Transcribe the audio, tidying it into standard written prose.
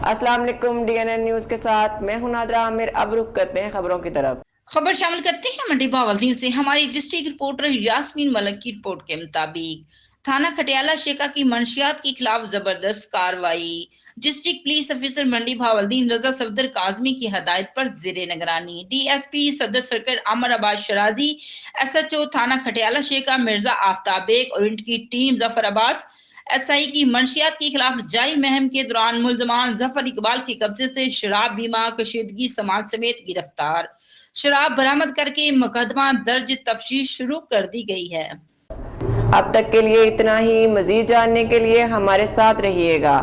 अस्सलाम वालेकुम। DNN news के साथ मैं हूं नादरा आमिर। अब रुख करते हैं खबरों की तरफ। खबर शामिल करते हैं मंडी बहावलदीन से। हमारी डिस्ट्रिक्ट रिपोर्टर यास्मीन मलिक की रिपोर्ट के मुताबिक थाना खटियाला शेखा की मंशियात के खिलाफ जबरदस्त कार्रवाई। डिस्ट्रिक्ट पुलिस ऑफिसर मंडी बहावलदीन रजा सफदर काजमी की हदायत पर जेरे निगरानी DSP सदर सर्कल अमराबाद शराजी, SHO थाना खटियाला शेखा मिर्जा आफ्ताब बेग और इनकी टीम जफर अब्बास SI की मंशियात के खिलाफ जारी मुहिम के दौरान मुलजमान जफर इकबाल के कब्जे से शराब, बीमा, कशीदगी सामान समेत गिरफ्तार। शराब बरामद करके मुकदमा दर्ज, तफ्तीश शुरू कर दी गई है। अब तक के लिए इतना ही। मजीद जानने के लिए हमारे साथ रहिएगा।